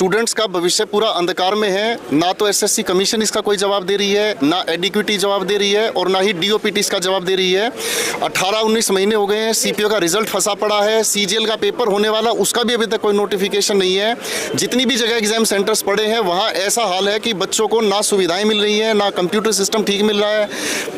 Students का भविष्य पूरा अंधकार में है। ना तो एसएससी कमीशन इसका कोई जवाब दे रही है, ना एडिक्विटी जवाब दे रही है और ना ही डीओपीटी इसका जवाब दे रही है। 18-19 महीने हो गए हैं, सीपीओ का रिजल्ट फंसा पड़ा है, सीजीएल का पेपर होने वाला उसका भी अभी तक कोई नोटिफिकेशन नहीं है। जितनी भी जगह एग्जाम सेंटर्स पड़े हैं वहाँ ऐसा हाल है कि बच्चों को ना सुविधाएं मिल रही हैं, ना कंप्यूटर सिस्टम ठीक मिल रहा है,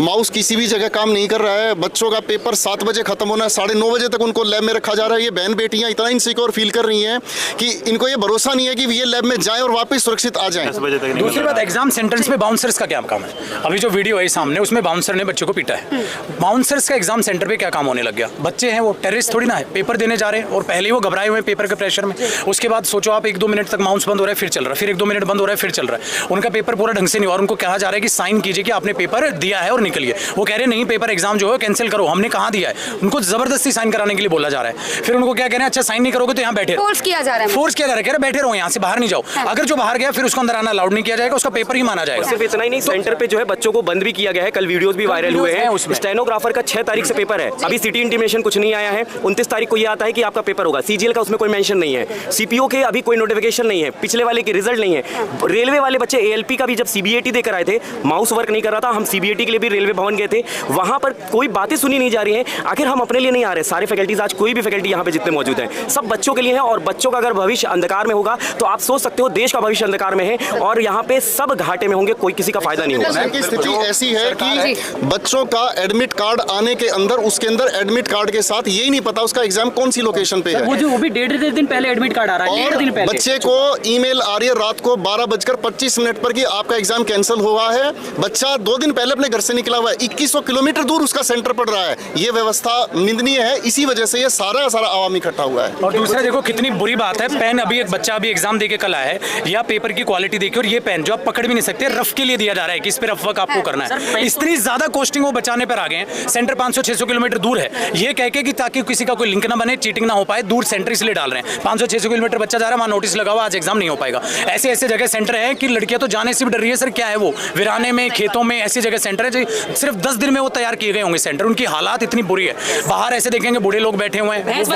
माउस किसी भी जगह काम नहीं कर रहा है। बच्चों का पेपर 7 बजे खत्म होना है, 9:30 बजे तक उनको लैब में रखा जा रहा है। ये बहन बेटियां इतना इनसिक्योर फील कर रही हैं कि इनको ये भरोसा नहीं है कि ये लैब में जाएं और वापस सुरक्षित आ जाएं। दूसरी बात, एग्जाम सेंटर्स में बाउंसर्स का क्या काम है? अभी जो वीडियो है सामने उसमें बाउंसर ने बच्चे को पीटा है। बाउंसर्स का एग्जाम सेंटर पे क्या काम होने लग गया? बच्चे हैं वो टेररिस्ट थोड़ी ना है, पेपर देने जा रहे हैं और पहले ही वो घबराए हुए पेपर के प्रेशर में। उसके बाद सोचो आप 1-2 मिनट तक माउस बंद हो रहा है फिर चल रहा है, फिर 1-2 मिनट बंद हो रहा है फिर चल रहा है। उनका पेपर पूरा ढंग से नहीं, और उनको कहा जा रहा है कि साइन कीजिए कि आपने पेपर दिया है और निकलिए। वो कह रहे नहीं, पेपर एग्जाम जो है कैंसिल करो। हमने कहाँ दिया है? उनको जबरदस्ती साइन कराने के लिए बोला जा रहा है। फिर उनको क्या कह रहे हैं, अच्छा साइन नहीं करोगे तो यहाँ बैठे, फोर्स किया जा रहा है। फोर्स किया जा रहा है, कह रहे बैठे रहो यहाँ से बाहर नहीं जाओ। अगर जो बाहर गया फिर उसको अंदर आना अलाउड नहीं किया जाएगा, उसका पेपर ही माना जाएगा। सिर्फ इतना ही नहीं, सेंटर पे जो है बच्चों को बंद भी किया गया है। कल वीडियोस भी वायरल हुए हैं। स्टेनोग्राफर का 6 तारीख से पेपर है, अभी सिटी इंटीमेशन कुछ नहीं आया है। 29 तारीख को ये आता है कि आपका पेपर होगा। सीजीएल का उसमें कोई मेंशन नहीं है, सीपीओ के अभी कोई नोटिफिकेशन नहीं है, पिछले वाले के रिजल्ट नहीं है। रेलवे वाले बच्चे एएलपी का भी जब सीबीएटी देकर आए थे, माउस वर्क नहीं कर रहा था, हम सीबीएटी के लिए भी रेलवे भवन गए थे, वहां पर कोई बातें सुनी नहीं जा रही हैं। आखिर हम अपने लिए नहीं आ रहे, सारे फैकल्टीज आज कोई भी फैकल्टी यहाँ पे जितने मौजूद हैं सब बच्चों के लिए है। और बच्चों का अगर भविष्य अंधकार में होगा तो आप सोच सकते हो देश का भविष्य अंधकार में है और यहाँ पे सब घाटे में होंगे, कोई किसी का फायदा नहीं होगा। स्थिति ऐसी है कि बच्चों का एडमिट कार्ड आने के अंदर, उसके अंदर एडमिट कार्ड के साथ यही नहीं पता उसका एग्जाम कौन सी लोकेशन पे है। वो भी 1.5 दिन पहले एडमिट कार्ड आ रहा है, 1.5 दिन पहले। बच्चे को ईमेल आ रही है रात को 12:25 पर कि आपका एग्जाम कैंसिल हुआ है। बच्चा 2 दिन पहले अपने घर से निकला हुआ है, 2100 किलोमीटर दूर उसका सेंटर पड़ रहा है। ये व्यवस्था निंदनीय है, इसी वजह से ये सारा आवाम इकट्ठा हुआ है। और दूसरा देखो कितनी बुरी बात है, पेन अभी एक बच्चा अभी एग्जाम देके कल आया है, या पेपर की क्वालिटी देखिए, और ये पेन जो आप पकड़ भी नहीं सकते, रफ के लिए दिया जा रहा है कि इस पे रफ वर्क आपको करना है। इतनी ज्यादा कॉस्टिंग वो बचाने पर आ गए हैं। सेंटर 500-600 किलोमीटर दूर है, ये कह के कि ताकि किसी का कोई लिंक ना बने, चीटिंग ना हो पाए, दूर सेंटर इसलिए डाल रहे हैं। 500-600 किलोमीटर बच्चा जा रहा है, वहाँ नोटिस लगा हुआ आज एग्जाम नहीं हो पाएगा। ऐसे ऐसे जगह सेंटर है कि लड़कियां तो जाने से भी डर रही है। सर क्या है वो, वीराने में, खेतों में ऐसी जगह सेंटर है जो सिर्फ 10 दिन में वो तैयार किए गए होंगे सेंटर। उनकी हालात इतनी बुरी है, बाहर ऐसे देखेंगे बूढ़े लोग बैठे हुए हैं, भैंस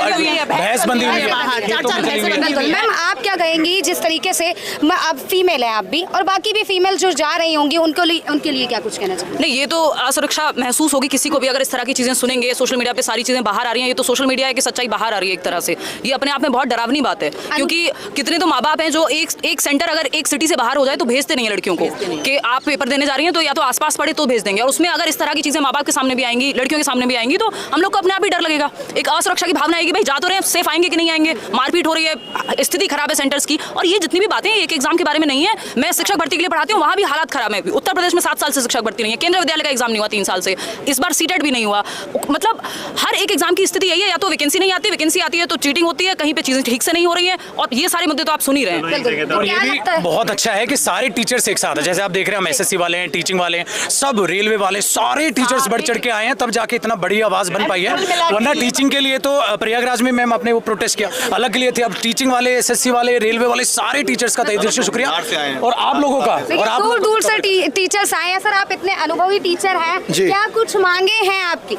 बंधी हुई है। मैम आप क्या कहेंगी, जिस तरीके से अब फीमेल है आप भी और बाकी भी फीमेल जो जा रही होंगी उनके लिए क्या कुछ कहना चाहिए? नहीं, ये तो असुरक्षा महसूस होगी किसी को भी अगर इस तरह की चीजें सुनेंगे। सोशल मीडिया पे सारी चीजें बाहर आ रही हैं, ये तो सोशल मीडिया है कि सच्चाई बाहर आ रही है एक तरह से। ये अपने आप में बहुत डरावनी बात है, क्योंकि कितने तो माँ बाप हैं जो एक सेंटर अगर एक सिटी से बाहर हो जाए तो भेजते नहीं है लड़कियों को कि आप पेपर देने जा रही हैं तो या तो आसपास पड़े तो भेज देंगे। और उसमें अगर इस तरह की चीजें माँ बाप के सामने भी आएंगी, लड़कियों के सामने भी आएंगी, तो हम लोग को अपने आप ही डर लगेगा। एक असुरक्षा की भावना आएगी, भाई जा तो रहे हैं, सेफ आएंगे कि नहीं आएंगे, मारपीट हो रही है, स्थिति खराब है सेंटर्स की। और ये जितनी भी बातें एक एग्जाम के बारे में नहीं है। मैं शिक्षक भर्ती के लिए पढ़ाती हूँ, वहाँ भी हालात खराब है। उत्तर प्रदेश में 7 साल से शिक्षक भर्ती नहीं है, केंद्रीय विद्यालय का एग्जाम नहीं हुआ 3 साल से, इस बार सीटेट भी नहीं हुआ। मतलब हर एक एग्जाम की स्थिति यही है, या तो वैकेंसी नहीं आती, वैकेंसी आती है तो चीटिंग होती है, कहीं पे चीजें ठीक से नहीं हो रही है, और ये सारे मुद्दे तो आप सुन ही रहे हैं। और ये भी बहुत अच्छा है कि सारे टीचर्स एक साथ है। जैसे आप देख रहे हैं, हम एसएससी वाले हैं, टीचिंग वाले हैं, सब रेलवे वाले, सारे टीचर्स बढ़ चढ़ के आए हैं, तब जाके इतना बड़ी आवाज बन पाई है। वरना टीचिंग के लिए तो प्रयागराज में मैम आपने वो प्रोटेस्ट किया अलग के लिए थे, अब टीचिंग वाले, एसएससी वाले, रेलवे वाले, सारे टीचर्स का तहे दिल से शुक्रिया, और आप लोगों का। और आप दूर दूर से टीचर्स आए हैं। सर आप इतने अनुभवी टीचर हैं, क्या कुछ मांगे हैं आपकी?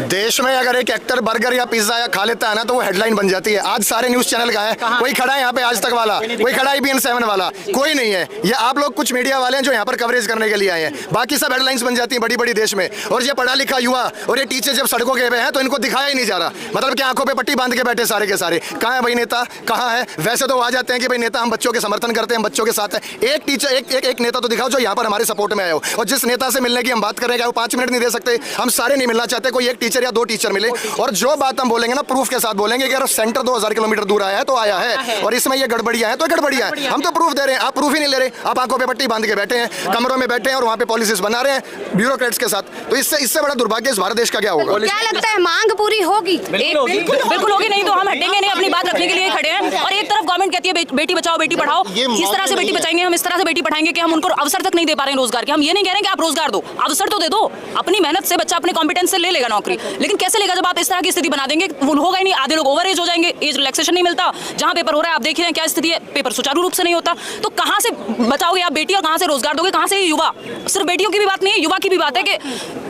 देश में अगर एक एक्टर बर्गर या पिज्जा या खा लेता है ना तो वो हेडलाइन बन जाती है। आज सारे न्यूज चैनल का है, कोई खड़ा है यहाँ पे आज तक वाला, कोई खड़ा है BN7 वाला, कोई नहीं है। ये आप लोग कुछ मीडिया वाले हैं जो यहाँ पर कवरेज करने के लिए आए हैं, बाकी सब हेडलाइंस बन जाती हैं बड़ी बड़ी देश में। और ये पढ़ा लिखा युवा और ये टीचर जब सड़कों के पे हैं तो इनको दिखाया ही नहीं जा रहा, मतलब कि आंखों पे पट्टी बांध के बैठे सारे के सारे। कहाँ है भाई नेता, कहाँ है? वैसे तो आ जाते हैं कि भाई नेता हम बच्चों के समर्थन करते हैं, हम बच्चों के साथ है। एक टीचर एक नेता तो दिखाओ जो यहाँ पर हमारे सपोर्ट में आए हो। और जिस नेता से मिलने की हम बात करेंगे वो 5 मिनट नहीं दे सकते, हम सारे नहीं मिलना चाहते, कोई एक टीचर या 2 टीचर मिले। और जो बात हम बोलेंगे ना प्रूफ के साथ बोलेंगे कि अगर सेंटर 2000 किलोमीटर दूर आया है तो आया है, और इसमें ये गड़बड़ियां हैं तो गड़बड़ियां हैं। हम तो प्रूफ दे रहे हैं, आप प्रूफ ही नहीं ले रहे। आप आंखों पे पट्टी बांध के बैठे हैं, कमरों में बैठे हैं और वहाँ पे पॉलिसीज बना रहे हैं ब्यूरोक्रेट्स के साथ। तो इससे बड़ा दुर्भाग्य इस भारत देश का क्या होगा? क्या लगता है मांग पूरी होगी? बिल्कुल होगी, नहीं तो हम हटेंगे नहीं, अपनी बात रखने के लिए खड़े हैं। और एक तरफ गवर्नमेंट कहती है बेटी बचाओ बेटी पढ़ाओ, इस तरह से बेटी बचाएंगे हम, इस तरह से बेटी पढ़ाएंगे कि हम उनको अवसर तक नहीं दे पा रहे हैं रोजगार के। हम ये नहीं कह रहे हैं कि आप रोजगार दो, अवसर तो दे दो। अपनी मेहनत से बच्चा अपने कॉम्पिटेंस से ले लेगा नौकरी, लेकिन कैसे लेगा जब आप इस तरह की स्थिति बना देंगे? वो होगा ही नहीं। आधे लोग ओवर एज हो जाएंगे, एज रिलैक्सेशन नहीं मिलता, जहां पेपर हो रहा है आप देख रहे हैं क्या स्थिति है, पेपर सुचारू रूप से नहीं होता। तो कहां से बचाओगे आप बेटी और कहां से रोजगार दोगे, कहां से युवा? सिर्फ बेटियों की भी बात नहीं है, युवा की भी बात है कि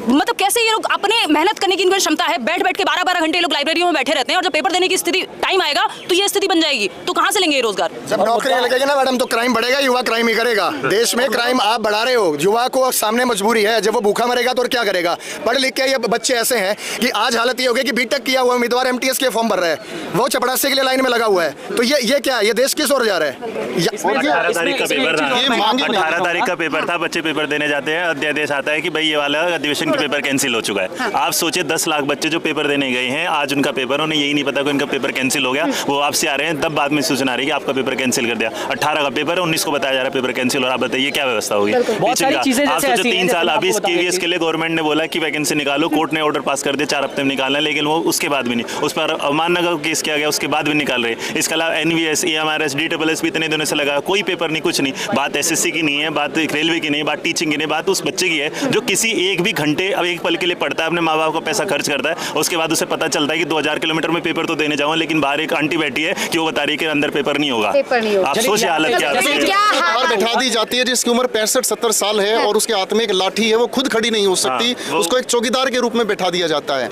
मतलब कैसे ये लोग अपने मेहनत करने की इनकी क्षमता है, बैठ बैठ के 12-12 घंटे लोग लाइब्रेरियों में बैठे रहते हैं, और जब पेपर देने की स्थिति टाइम आएगा तो ये स्थिति बन जाएगी, तो कहाँ से लेंगे ये रोजगार? जब नौकरी लगेगी ना मैडम तो क्राइम बढ़ेगा, युवा क्राइम ही करेगा। देश में क्राइम आप बढ़ा रहे हो, युवा को सामने मजबूरी है, जब वो भूखा मरेगा तो और क्या करेगा? पढ़ लिख के ये बच्चे ऐसे हैं कि आज हालत ये हो गई कि बीटेक किया हुआ उम्मीदवार एमटीएस के फॉर्म भर रहा है, वो चपरासी के लिए लाइन में लगा हुआ है, तो ये क्या है? ये देश किस ओर जा रहा है? 18 तारीख का पेपर था, 18 तारीख का पेपर था, बच्चे पेपर देने जाते हैं, अध्यादेश आता है कि भाई ये वाला अधिवेशन का पेपर कैंसिल हो चुका है। आप सोचिए 10 लाख बच्चे जो पेपर देने गए हैं, आज उनका पेपर, उन्हें यही नहीं पता कि उनका पेपर कैंसिल हो गया, वो आपसे आ रहे हैं, तब बाद में सूचना आ रही है कि आपका पेपर कैंसिल कर दिया। 18 का पेपर है, 19 को बताया जा रहा है पेपर कैंसिल हो रहा है। आप बताइए क्या व्यवस्था होगी? आप सोचो 3 साल अभी KVS के लिए गवर्नमेंट ने बोला कि वैकेंसी निकालो, कोर्ट ने ऑर्डर पास कर दिया 4 हफ्ते में निकालना, लेकिन वो उसके बाद भी नहीं, उस पर अवमानना का केस किया गया, उसके बाद भी निकाल रहे। इसके अलावा NVS, EMRS, DSS भी इतने दिनों से लगा, कोई पेपर नहीं, कुछ नहीं। बात SSC की नहीं है, बात रेलवे की नहीं, बात टीचिंग की नहीं, बात उस बच्चे की है जो किसी एक भी घंटे अब एक पल के लिए पढ़ता है, अपने माँ बाप का पैसा खर्च करता है, उसके बाद उसे पता चलता है कि 2000 किलोमीटर में पेपर तो देने जाऊँ, लेकिन बाहर एक आंटी बैठी है कि वो बता रही है कि अंदर पेपर नहीं होगा। आप सोचिए हालत क्या है। बाहर बैठा दी जाती है जिसकी उम्र 65-70 साल है और उसके हाथ में एक लाठी है, वो खुद खड़ी नहीं हो सकती, उसको एक चौकीदार के रूप में बैठा दिया जाता है।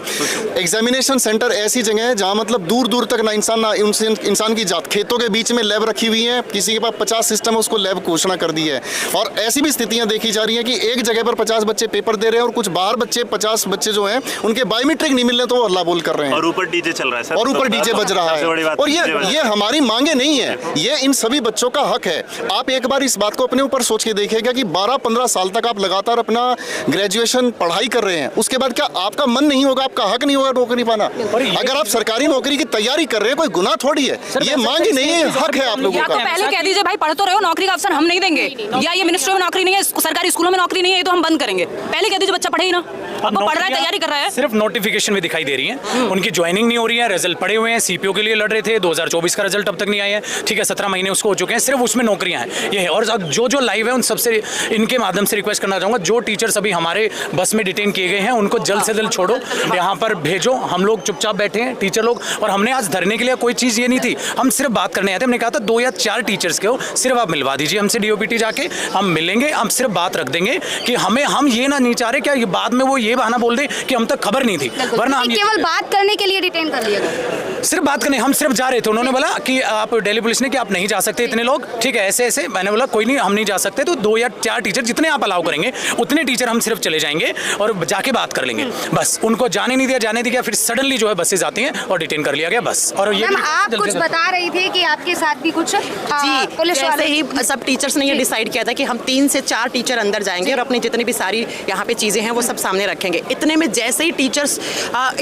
एग्जामिनेशन सेंटर ऐसी जगह है जहाँ मतलब दूर दूर तक ना इंसान की जात, खेतों के बीच में लैब रखी हुई है, किसी के पास 50 सिस्टम है, उसको लैब घोषणा कर दी है। और ऐसी भी स्थितियां देखी जा रही हैं कि एक जगह पर 50 बच्चे पेपर दे रहे हैं और कुछ बाहर बच्चे 50 बच्चे जो हैं उनके बायोमेट्रिक नहीं मिल रहे तो वो हल्ला बोल कर रहे हैं, और ऊपर डीजे चल रहा है सर, और ऊपर डीजे बज रहा है। और ये हमारी मांगे नहीं है, ये इन सभी बच्चों का हक है। आप एक बार इस बात को अपने ऊपर सोच के देखिएगा कि 12-15 साल तक आप लगातार अपना ग्रेजुएशन पढ़ाई कर रहे हैं, उसके बाद क्या आपका मन नहीं होगा, आपका हक नहीं होगा नौकरी पाना? अगर आप सरकारी नौकरी की तैयारी कर रहे हैं, कोई गुनाह थोड़ी है, ये मांग ही नहीं है, हक है आप लोगों का। पहले कह दीजिए भाई पढ़ तो रहे हो, नौकरी का अवसर हम नहीं देंगे, या ये मिनिस्ट्री में नौकरी नहीं है, सरकारी स्कूलों में नौकरी नहीं है, ये तो हम बंद करेंगे। पहले कह दीजिए बच्चा पढ़े ही ना, अब वो पढ़ रहा है, तैयारी कर रहा है, सिर्फ नोटिफिकेशन में दिखाई दे रही है, उनकी ज्वाइनिंग नहीं हो रही है, रिजल्ट पड़े हुए हैं, CPO के लिए लड़ रहे थे, 2024 का रिजल्ट अब तक नहीं आया है, ठीक है, 17 महीने उसको हो चुके हैं, सिर्फ उसमें नौकरियां हैं, ये है। और जो लाइव है उन सबसे इनके माध्यम से रिक्वेस्ट करना चाहूँगा, जो टीचर्स अभी हमारे बस में डिटेन किए गए हैं उनको जल्द से जल्द छोड़ो, यहाँ पर भेजो। हम लोग चुपचाप बैठे हैं टीचर लोग, और हमने आज धरने के लिए कोई चीज़ ये नहीं थी, हम सिर्फ बात करने आए थे। हमने कहा था 2 या 4 टीचर्स के हो, सिर्फ आप मिलवा दीजिए हमसे DOPT जाके, हम मिलेंगे, हम सिर्फ बात रख देंगे कि हम ये ना नहीं चाह रहे क्या ये बाद में वो ये बहाना बोल दे कि हम तक खबर नहीं थी, वरना हम केवल बात करने के लिए डिटेन कर लिया गया, सिर्फ बात करने, हम सिर्फ जा रहे थे। उन्होंने बोला कि आप दिल्ली पुलिस ने कि आप नहीं जा सकते इतने लोग, ठीक है, ऐसे ऐसे। मैंने बोला कोई नहीं, हम नहीं जा सकते, तो 2 या 4 टीचर जितने आप अलाउ करेंगे उतने टीचर हम सिर्फ चले जाएंगे और जाके बात कर लेंगे, बस। उनको जाने नहीं दिया, फिर सडनली जो है बसेज आती हैं और डिटेन कर लिया गया, बस। और ये आप कुछ बता रही थी कि आपके साथ भी कुछ पुलिस वाले ही सब टीचर्स ने ये डिसाइड किया था कि हम 3 से 4 टीचर अंदर जाएंगे और अपनी जितनी भी सारी यहाँ पे चीजें हैं वो सब सामने रखेंगे। इतने में जैसे ही टीचर्स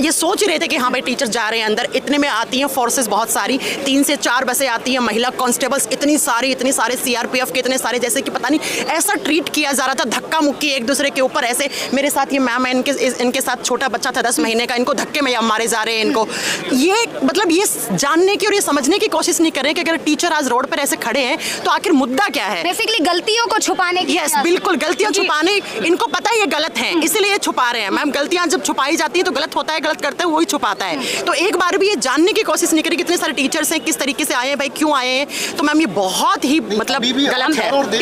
ये सोच रहे थे कि हाँ भाई टीचर्स जा रहे हैं अंदर, इतने में आती हैं फोर्सेस बहुत सारी, 3 से 4 बसें आती हैं, महिला कांस्टेबल्स इतनी सारे CRPF के इतने सारे, जैसे कि पता नहीं ऐसा ट्रीट किया जा रहा था, धक्का मुक्की एक दूसरे के ऊपर ऐसे। मेरे साथ ये मैम है, इनके साथ छोटा बच्चा था 10 महीने का, इनको धक्के में मारे जा रहे हैं इनको। ये मतलब ये जानने की और ये समझने की कोशिश नहीं कर रहे कि अगर टीचर आज रोड पर ऐसे खड़े हैं तो आखिर मुद्दा क्या है। बेसिकली गलतियों को छुपाने की। यस बिल्कुल, गलतियां छुपाने, इनको पता है ये गलत है इसलिए ये छुपा रहे हैं। मैम गलतियां जब छुपाई जाती है तो गलत होता है, गलत करते हैं वही छुपाता है। तो एक बार भी ये जानने की कोशिश नहीं करी कितने सारे टीचर्स हैं, किस तरीके से आए हैं, भाई क्यों आए हैं। तो मैम ये बहुत ही मतलब गलत है।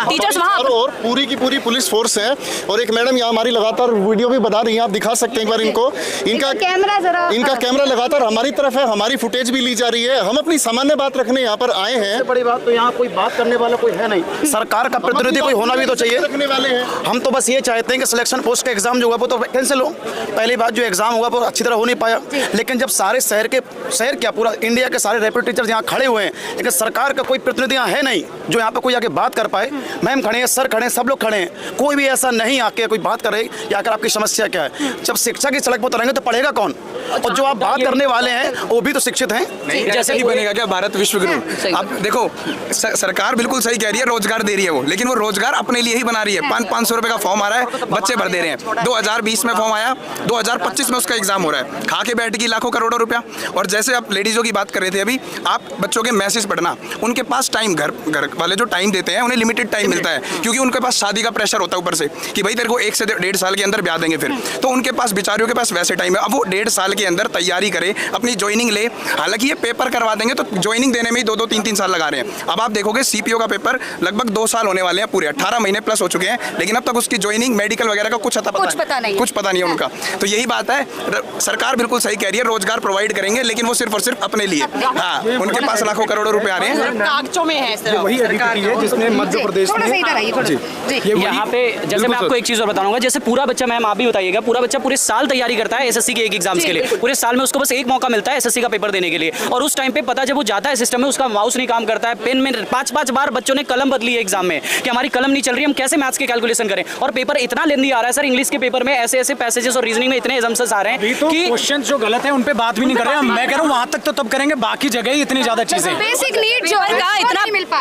टीचर्स वहाँ और पूरी की पूरी पुलिस फोर्स है, और एक मैडम यहाँ हमारी लगातार वीडियो भी बता रही हैं, आप दिखा सकते हैं एक बार इनको, इनका कैमरा लगातार हमारी तरफ है, हमारी फुटेज भी ली जा रही है। हम अपनी सामान्य बात रखने यहाँ पर आए हैं। बड़ी बात तो यहाँ कोई बात करने वाला कोई है नहीं, सरकार का प्रतिनिधि कोई होना भी तो चाहिए। रखने वाले हैं हम तो बस ये चाहते हैं कि सिलेक्शन पोस्ट का एग्जाम जो हुआ वो तो कैंसिल हो। पहली बात जो एग्जाम हुआ वो अच्छी तरह हो नहीं पाया, लेकिन जब सारे शहर क्या पूरा इंडिया के सारे रैपिड टीचर्स यहाँ खड़े हुए हैं, लेकिन सरकार का कोई प्रतिनिधि यहाँ है नहीं जो यहाँ पे कोई आके बात कर पाए। मैम खड़े हैं, सर खड़े हैं, सब लोग खड़े हैं, कोई भी ऐसा नहीं आके कोई बात करे कि आकर आपकी समस्या क्या है। जब शिक्षा की सड़क पर उतरेंगे तो पढ़ेगा कौन, और जो आप बात करने वाले हैं वो भी तो शिक्षित हैं। जैसे ही बनेगा क्या भारत विश्व गुरु। अब देखो सरकार बिल्कुल सही कह रही है, रोजगार दे रही है वो, लेकिन वो रोजगार अपने लिए ही बना रही है। 500 रुपए का फॉर्म आ रहा है, बच्चे भर दे रहे हैं। 2020 में फॉर्म आया, 2025 में उसका एग्जाम हो रहा है, खा के बैठ गई लाखों करोड़ों रुपया। और जैसे आप लेडीज़ों की बात कर रहे थे अभी, आप बच्चों के मैसेज पढ़ना, उनके पास टाइम, घर वाले जो टाइम देते हैं उन्हें लिमिटेड टाइम मिलता है, क्योंकि उनके पास शादी का प्रेशर होता है ऊपर से कि भाई तेरे को 1 से 1.5 साल के अंदर ब्याह देंगे फिर, तो उनके पास बेचारियों के पास वैसे टाइम है। अब वो 1.5 साल के अंदर तैयारी करे, अपनी ज्वाइनिंग ले, हालांकि ये पेपर करवा देंगे तो ज्वाइनिंग देने में ही 2-2, 3-3 साल लगा रहे हैं। अब आप देखोगे सीपीओ का पेपर लगभग 2 साल होने वाले हैं, पूरे 18 महीने प्लस हो चुके हैं, लेकिन अब तक उसकी ज्वाइनिंग मेडिकल वगैरह का कुछ पता नहीं है उनका। तो यही बात है, सरकार बिल्कुल सही कह रही है, रोजगार प्रोवाइड करेंगे, लेकिन वो सिर्फ और सिर्फ अपने लिए। हाँ, उनके पास लाखों करोड़ों रुपए आ रहे हैं, कागजों में है सर। वही एडीपीटी है जिसने मध्य प्रदेश में यहाँ पे जैसे मैं आपको एक चीज और बताऊंगा, जैसे पूरा बच्चा, मैम आप भी बताइएगा, पूरा बच्चा पूरे साल तैयारी करता है एसएससी के एक एग्जाम्स के लिए, पूरे साल में उसको बस एक मौका मिलता है एसएससी का पेपर देने के लिए, और उस टाइम पे पता जब वो जाता है सिस्टम में, उसका माउस नहीं काम करता है, पेन में 5-5 बार बच्चों ने कलम बदली है एग्जाम में कि हमारी कलम नहीं चल रही, हम कैसे मैथ्स के कैलकुलेशन करें, और पेपर इतना लेंदी आ रहा है सर, इंग्लिश के पेपर में ऐसे पैसेजेस और रीजनिंग में इतने एजम्पशंस आ रहे हैं कि क्वेश्चन जो गलत है उन पे बात भी नहीं कर रहे हैं। मैं कह रहा हूँ वहां तक तो तब करेंगे, बाकी जगह ही इतनी ज्यादा चीजें, बेसिक नीड जो है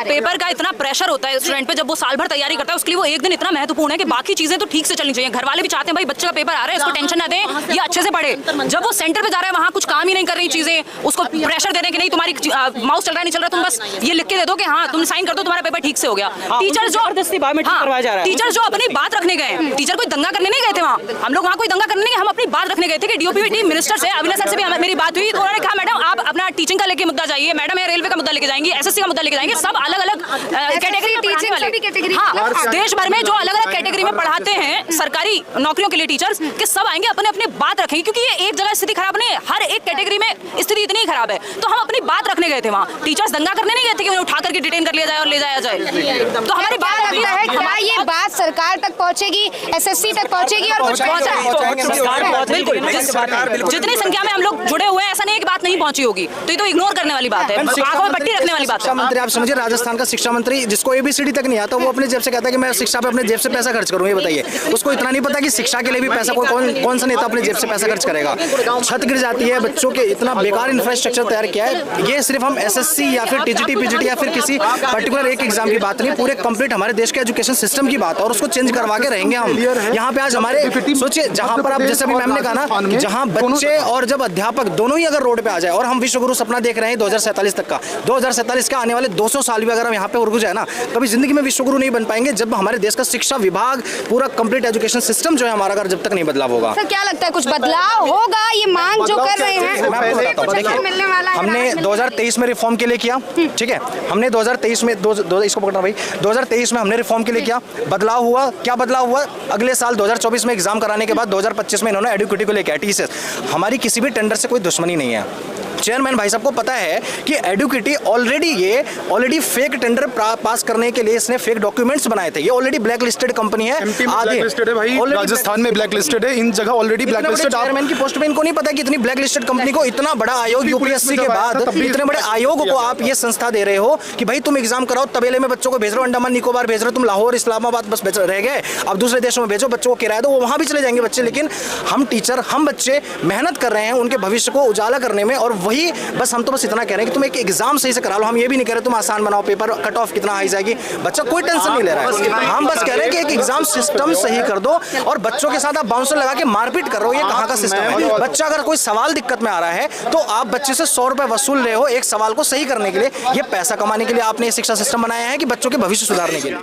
पेपर का इतना प्रेशर होता है स्टूडेंट पे, जब वो साल भर तैयारी करता है, उसके लिए वो एक दिन इतना महत्वपूर्ण है कि बाकी चीजें तो ठीक से चलनी चाहिए। घर वाले भी चाहते हैं भाई बच्चे का पेपर आ रहा है, इसको टेंशन ना दें, ये अच्छे से पढ़े। जब वो सेंटर पे जा रहा है, वहाँ कुछ काम ही नहीं कर रही चीजें, उसको प्रेशर दे रहे हैं कि नहीं तुम्हारी माउस चल रहा नहीं चल रहा, तुम बस ये लिख के दे दो कि हाँ तुम साइन कर दो, तुम्हारा पेपर ठीक से हो गया। टीचर जो करवाया जा रहा है, टीचर जो अपनी बात रखने गए, टीचर कोई दंगा करने नहीं गए थे वहाँ, हम लोग वहाँ कोई दंगा करने नहीं, हम अपनी बात रखने गए थे कि डीओपीटी मिनिस्टर से, अविनाश सर से भी मेरी बात हुई, तो उन्होंने कहा मैडम आप अपना टीचिंग का लेके मुद्दा जाइए, मैडम रेलवे का मुद्दा लेके जाएंगे, एसएससी का मुद्दा लेके जाएंगे, सब अलग अलग कैटेगरी, हाँ देश भर में जो अलग अलग कैटेगरी में पढ़ाते हैं सरकारी नौकरियों के लिए टीचर्स के, सब आएंगे अपने अपने बात रखेंगे, क्योंकि ये एक जगह स्थिति खराब नहीं है, हर एक कैटेगरी में स्थिति इतनी खराब है, तो हम अपनी बात रखने गए थे वहाँ। टीचर्स दंगा करने नहीं गए थे कि उन्हें उठा करके डिटेन कर लिया जाए और ले जाया जाए। तो हमारी बात लगता है क्या ये बात सरकार तक पहुँचेगी, एसएससी तक पहुँचेगी और कुछ जितनी संख्या में हम लोग जुड़े हुए हैं, ऐसा नहीं है कि बात नहीं पहुंची होगी, तो ये तो इग्नोर करने वाली बात है, आंखों में पट्टी रखने वाली बात है। मंत्री आप समझिए, राजस्थान का शिक्षा मंत्री जिसको एबीसीडी तक नहीं आता, वो अपने जेब से कहता है कि मैं शिक्षा पे अपने जेब से पैसा खर्च करूँ। ये बताइए, उसको इतना नहीं पता कि शिक्षा के लिए भी पैसा कौन सा नेता अपने जेब से पैसा खर्च करेगा। छत गिर जाती है, बच्चों के इतना बेकार इंफ्रास्ट्रक्चर तैयार किया है। ये सिर्फ हम एसएससी या फिर टीजीटी पीजीटी या फिर किसी पर्टिकुलर एक एग्जाम की बात नहीं, पूरे कंप्लीट हमारे देश के एजुकेशन सिस्टम की बात है, और उसको चेंज करवा के रहेंगे हम। यहाँ पे आज हमारे सोचिए, जहाँ पर आप जैसे अभी मैम ने कहा ना कि जहाँ बच्चे और जब अध्यापक दोनों ही अगर रोड पे आ जाए, और हम विश्व गुरु सपना देख रहे हैं 2047 तक का, 2047 के आने वाले 200 साल भी अगर हम यहाँ पे रुक जाए ना, कभी जिंदगी में विश्व गुरु नहीं बन पाएंगे जब हमारे देश का शिक्षा विभाग, पूरा कंप्लीट एजुकेशन सिस्टम जो है हमारा, अगर जब तक नहीं बदलाव होगा। सर क्या लगता है कुछ बदलाव होगा? ये मांग जो कर रहे हैं, मैं आपको बताता हूँ, देखिए हमने 2023 में रिफॉर्म के लिए किया, ठीक है, हमने 2023 में इसको पकड़ना भाई, 2023 में हमने रिफॉर्म के लिए किया, बदलाव हुआ। क्या बदलाव हुआ? अगले साल 2024 में एग्जाम कराने के बाद 2025 में इन्होंने एडुकेटी को लेकर टीसीएस, हमारी किसी भी टेंडर से कोई दुश्मनी नहीं है। चेयरमैन भाई साहब को पता है कि एडुकेटी ऑलरेडी फेक टेंडर पास करने के लिए इसने फेक डॉक्यूमेंट्स बनाए थे। ये ऑलरेडी ब्लैक लिस्टेड कंपनी है, ब्लैकलिस्टेड है भाई, राजस्थान में ब्लैक लिस्टेड है, इन जगह ऑलरेडी ब्लैक लिस्टेड। चेयरमैन की पोस्ट पे इनको नहीं पता कि इतनी ब्लैक लिस्टेड कंपनी को, इतना बड़ा आयोग यूपीएससी के बाद इतने बड़े आयोग को आप ये संस्था दे रहे हो कि भाई तुम एग्जाम कराओ, तबेले में बच्चों को भेज रहे हो, अंडमान निकोबार भेज रहे हो, तुम लाहौर इस्लामाबाद बस रह गए, अब दूसरे देशों में भेजो, बच्चों को किराया दो, वो वहां भी चले जाएंगे बच्चे। लेकिन हम टीचर, हम बच्चे मेहनत कर रहे हैं उनके भविष्य को उजाला करने में, और वही बस हम तो बस इतना कह रहे हैं कि तुम एक एग्जाम सही से करा लो। हम ये भी नहीं कह रहे तुम आसान बनाओ पेपर, कट ऑफ कितना हाई जाएगी, बच्चा कोई टेंशन नहीं ले रहा है। हम बस कह रहे हैं कि एक एग्जाम सिस्टम सही कर दो, और बच्चों के साथ आप बाउंसर लगा के मारपीट कर रहे हो, ये कहाँ का सिस्टम है? बच्चा अगर कोई सवाल दिक्कत में आ रहा है तो आप बच्चे से 100 रुपए वसूल रहे हो एक सवाल को सही करने के लिए। ये पैसा कमाने के लिए आपने शिक्षा सिस्टम बनाया है कि बच्चों के भविष्य सुधारने के लिए?